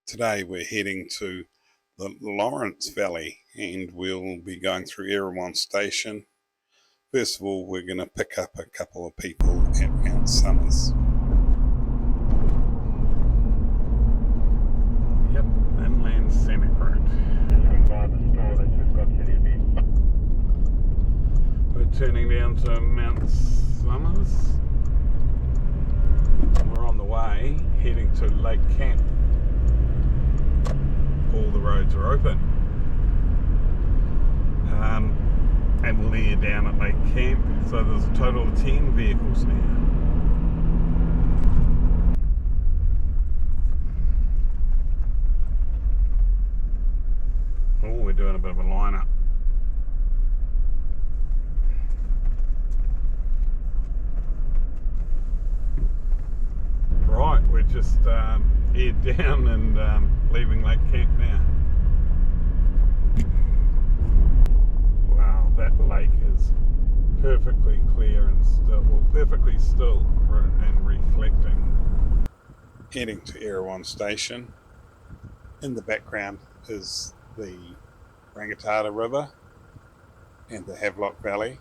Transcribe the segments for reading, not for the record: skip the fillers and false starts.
Today we're heading to the Lawrence Valley and we'll be going through Erewhon Station. First of all, we're going to pick up a couple of people at Mount Somers. Yep, Inland Scenic Route. We're turning down to Mount Somers. We're on the way, heading to Lake Camp. All the roads are open. And we'll head down at Lake Camp. So there's a total of 10 vehicles now. Oh, we're doing a bit of a lineup. Right, we're just head down and leaving Lake Camp now. Wow, that lake is perfectly clear and still, well, perfectly still and reflecting. Heading to Erewhon Station. In the background is the Rangitata River and the Havelock Valley.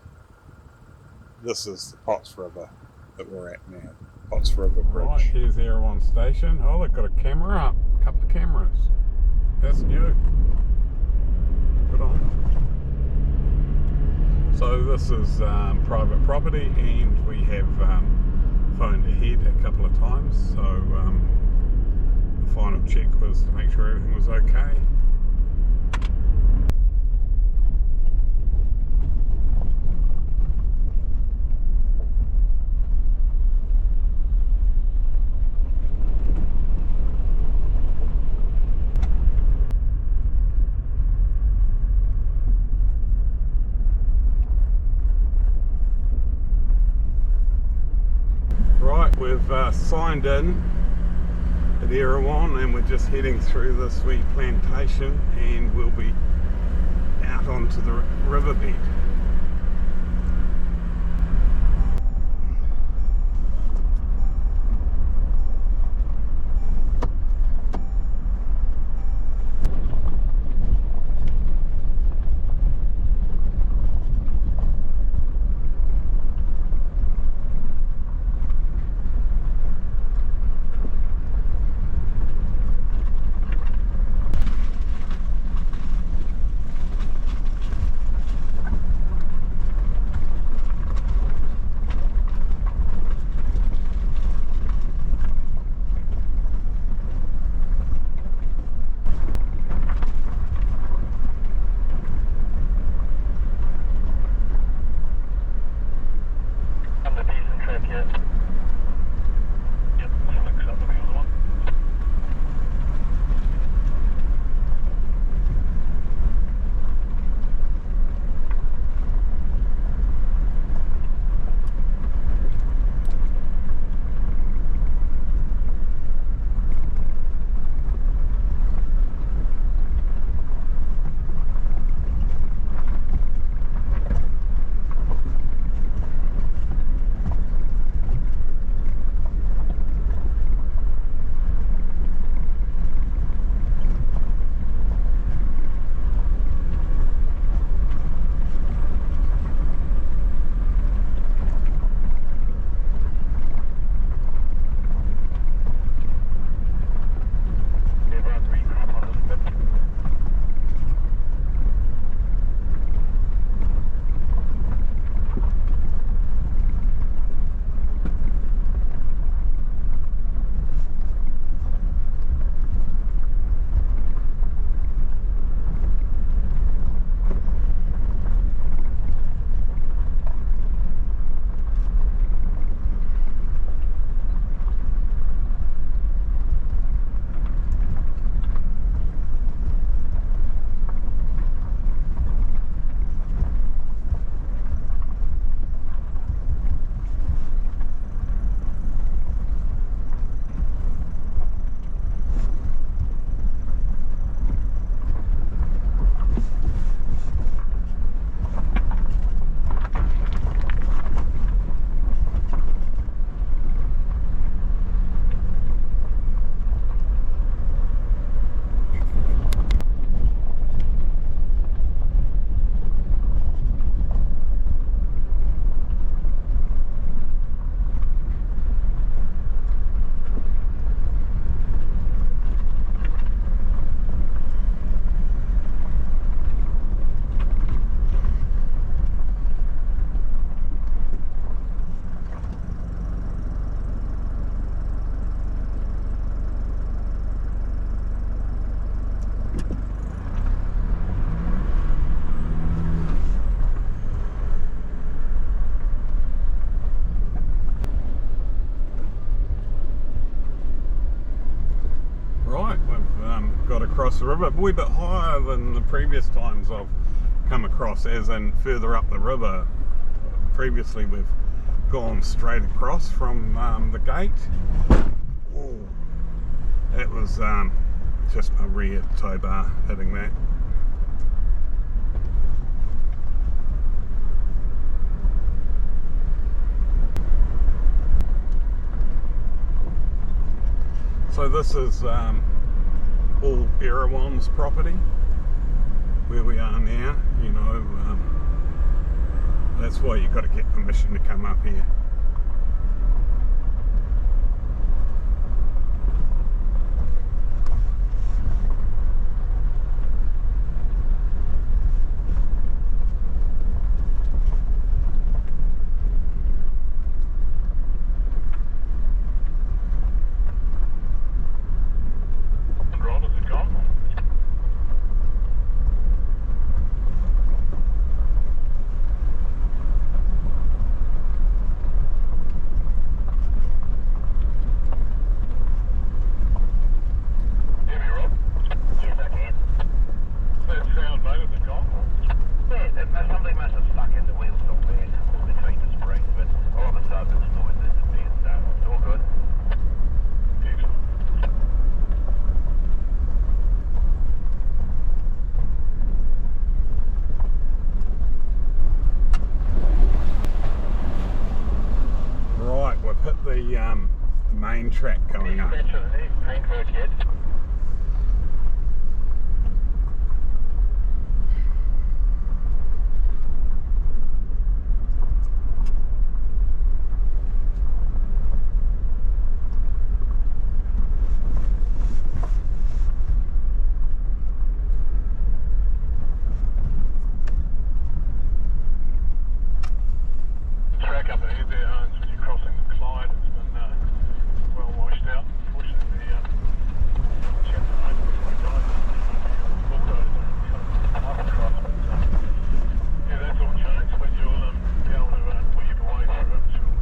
This is the Potts River that we're at now. Potts River Bridge. Right, here's Erewhon Station. Oh, they've got a camera up. A couple of cameras. That's new. Good on. So this is private property, and we have phoned ahead a couple of times. So the final check was to make sure everything was okay. Right, we've signed in at Erewhon and we're just heading through this wee plantation and we'll be out onto the riverbed. got across the river, a wee bit higher than the previous times I've come across, as in further up the river. Previously we've gone straight across from the gate. Ooh, that was just my rear tow bar hitting that. So this is all Erewhon's property, where we are now. You know, that's why you've got to get permission to come up here. The main track going up. Track up ahead there, Hans, when you're crossing the Clyde. It's been well washed out. Fortunately, chapter 8 was my guy. Bulldozer up across. But yeah, that's all changed, but you'll be able to weave away through it, sure.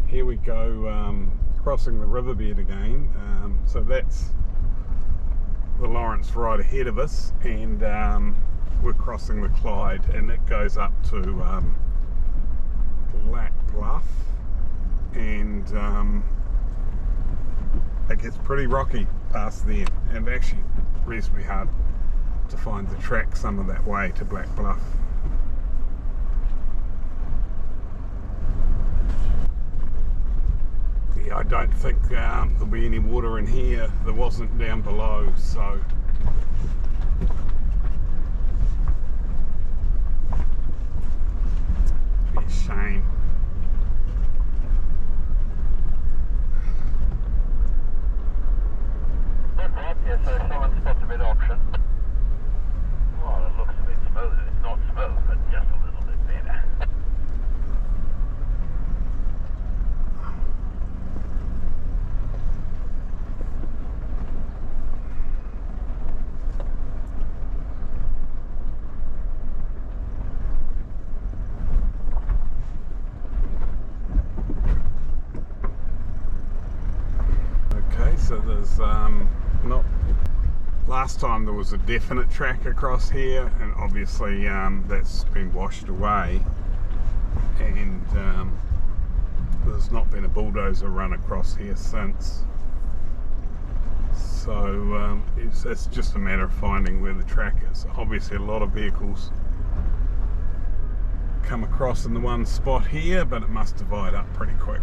Here we go, crossing the riverbed again. So that's the Lawrence right ahead of us, and we're crossing the Clyde, and it goes up to Black Bluff, and it gets pretty rocky past there, and actually reasonably hard to find the track some of that way to Black Bluff. I don't think there'll be any water in here. There wasn't down below, so be a shame. Yeah, so someone spots a bit option. Well, it looks a bit smooth. It's not smooth, but just a little bit better. So there's not, last time there was a definite track across here, and obviously that's been washed away, and there's not been a bulldozer run across here since, so it's just a matter of finding where the track is. Obviously a lot of vehicles come across in the one spot here, but it must divide up pretty quick.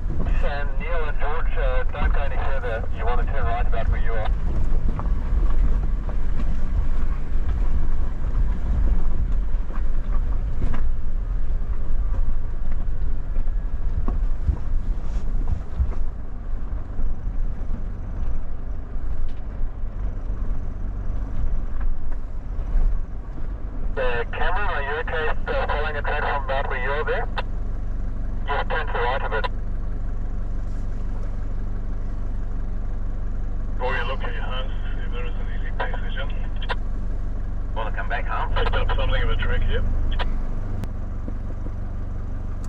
And Neil and George, don't go any further. You want to turn right about where you are. Cameron, are you okay following a track from about where you're there? Just turn to the right a bit. Before you look at your hands to see if there is an easy passage in. Want to come back, huh? Picked up something of a track here.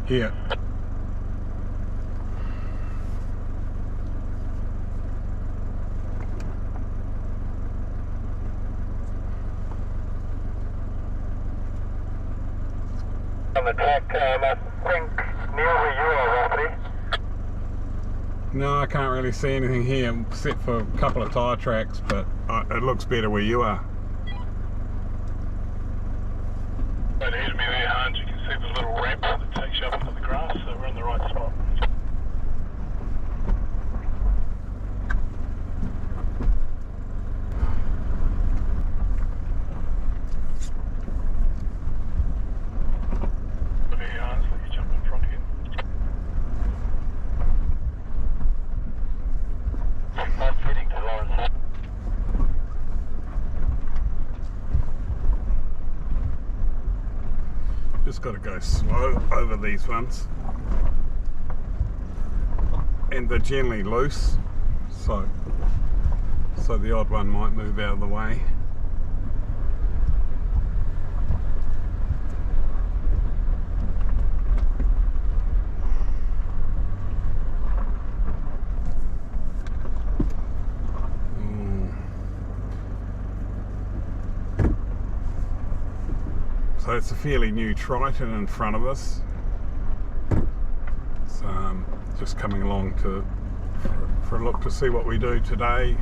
Here. On the track, I think near where you are, roughly. No, I can't really see anything here except for a couple of tyre tracks, but it looks better where you are. Right ahead of me there, Hans, you can see the little ramp that takes you up into the grass, so we're in the right spot. There, Hans, let you jump in front here. I'm heading to Lawrence. Just got to go slow over these ones, and they're generally loose, so the odd one might move out of the way. So it's a fairly new Triton in front of us. It's just coming along for a look to see what we do today,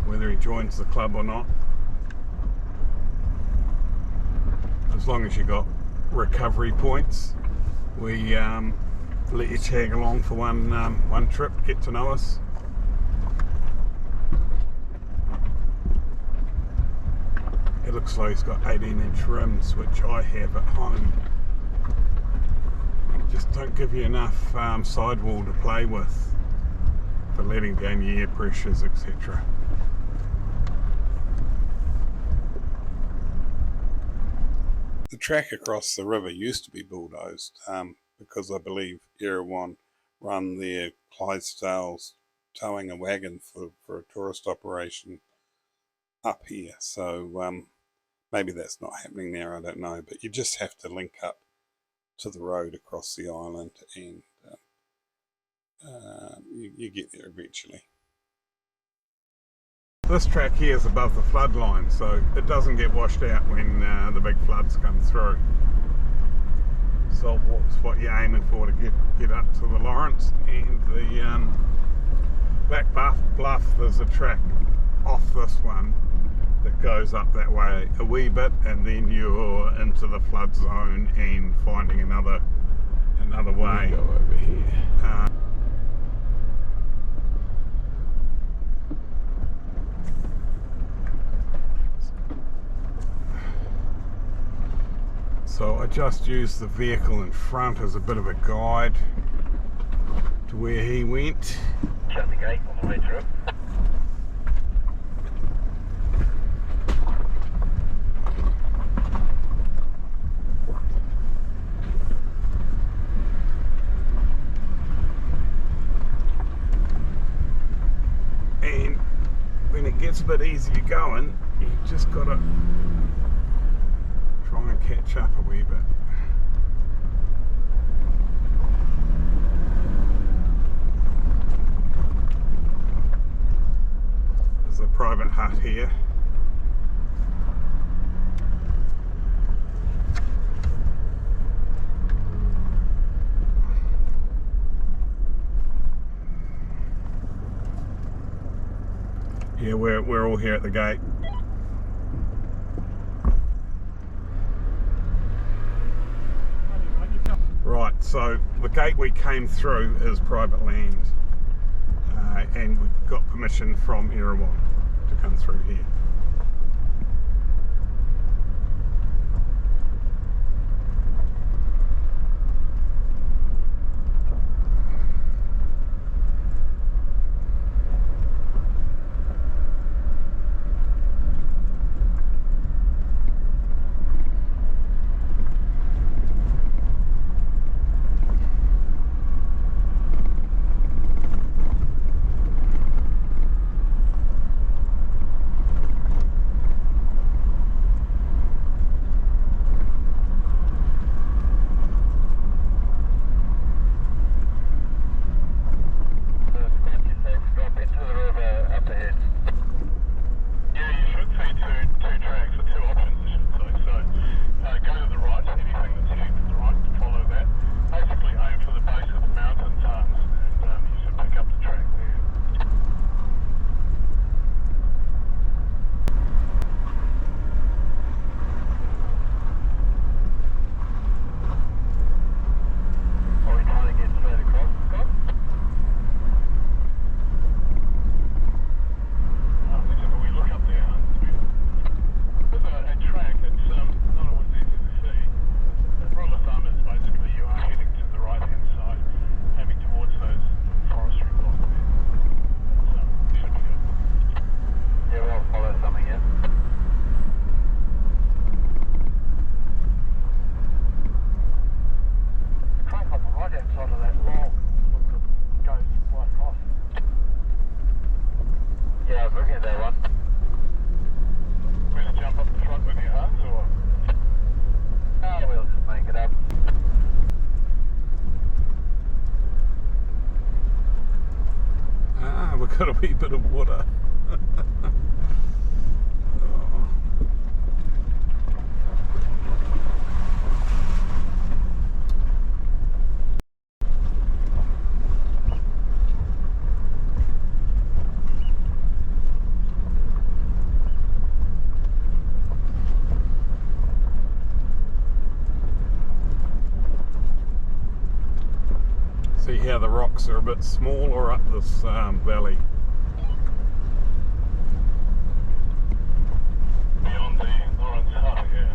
whether he joins the club or not. As long as you got recovery points, we let you tag along for one trip, get to know us. It looks like he's got 18-inch rims, which I have at home. Just don't give you enough sidewall to play with for letting down your air pressures, etc. The track across the river used to be bulldozed because I believe Erewhon run their Clydesdales towing a wagon for a tourist operation up here. So maybe that's not happening there, I don't know. But you just have to link up to the road across the island and you get there eventually. This track here is above the flood line, so it doesn't get washed out when the big floods come through. So what's what you're aiming for to get up to the Lawrence and the Black Bluff. There's a track off this one that goes up that way a wee bit, and then you're into the flood zone and finding another way. Go over here. So I just used the vehicle in front as a bit of a guide to where he went. Shut the gate on the way through. And when it gets a bit easier going, you just got to try and catch up a wee bit. There's a private hut here. Yeah, we're all here at the gate. So the gate we came through is private land, and we got permission from Erewhon to come through here. We've got a wee bit of water. See how the rocks are a bit smaller up this valley. Beyond the Lawrence Hut, yeah.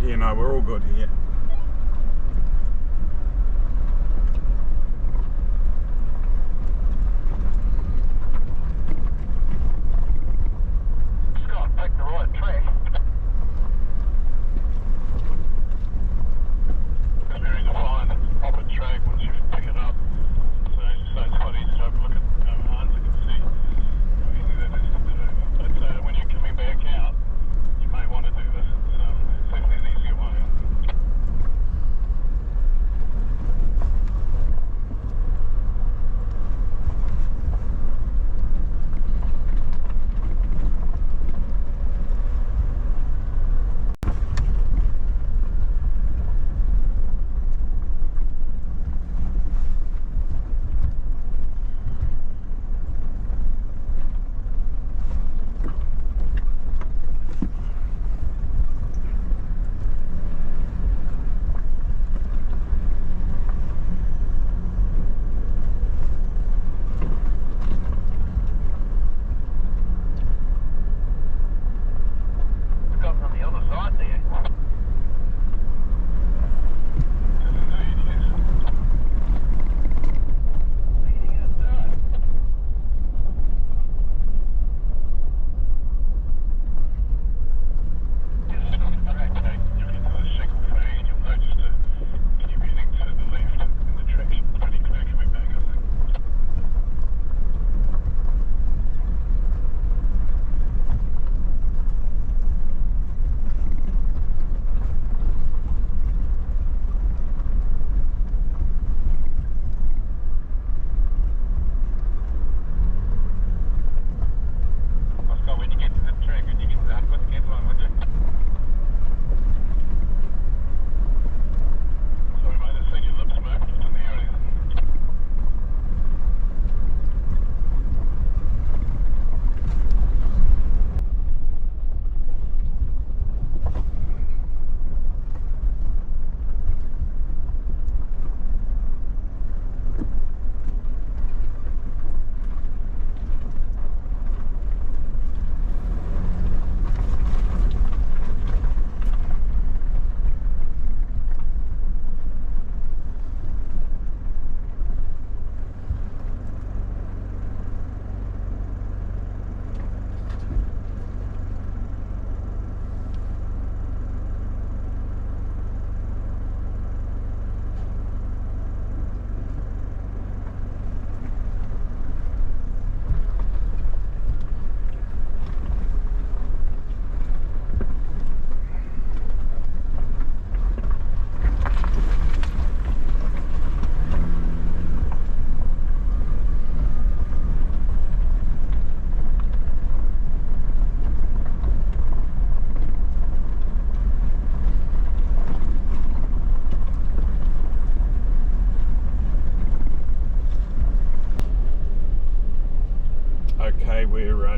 Yeah, no, we're all good here. Scott, pick the right track. It's very defined, it's a proper track once you pick it up. So it's quite easy to overlook it. Hans, you can see how easy that is to do. But when you're coming back out, you may want to do this. It's certainly an easier way.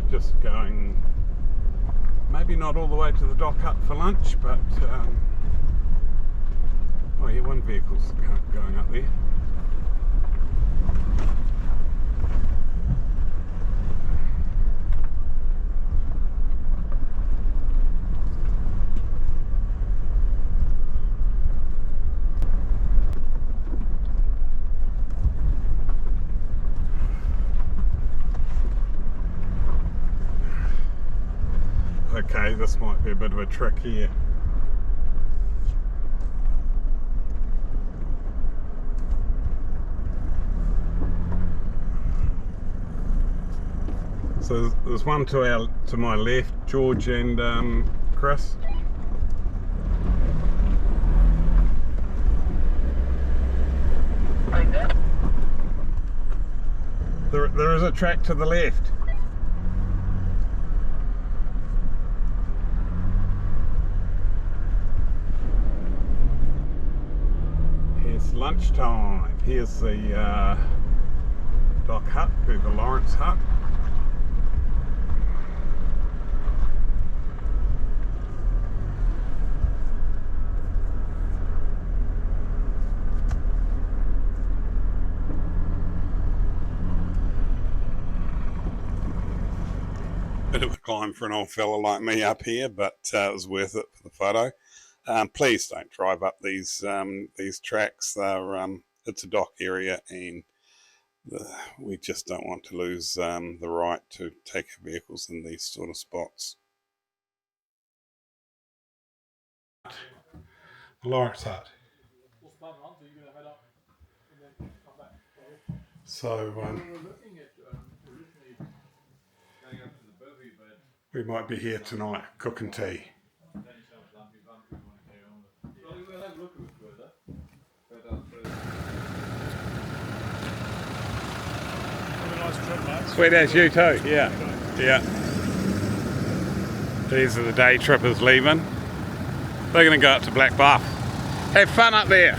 just going, maybe not all the way to the dock up for lunch, but oh yeah, one vehicle's going up there. Okay, this might be a bit of a trick here. So there's one to my left, George and Chris. There is a track to the left. Here's lunchtime. Here's the dock hut, the Lawrence hut. Bit of a climb for an old fella like me up here, but it was worth it for the photo. Please don't drive up these tracks. They're it's a dock area, and we just don't want to lose the right to take our vehicles in these sort of spots. Lawrence hut. So we might be here tonight cooking tea. Sweet as you too, yeah. Yeah. These are the day trippers leaving. They're going to go up to Black Buff. Have fun up there.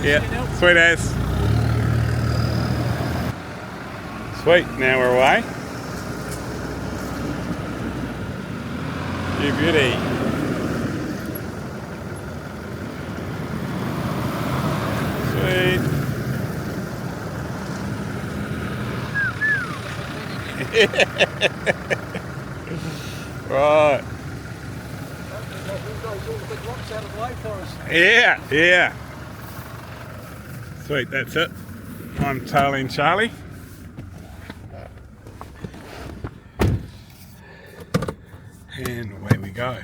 Yeah, sweet as. Sweet, now we're away. You beauty. Sweet. Right. Yeah, yeah. Sweet, that's it. I'm tailing Charlie. And away we go.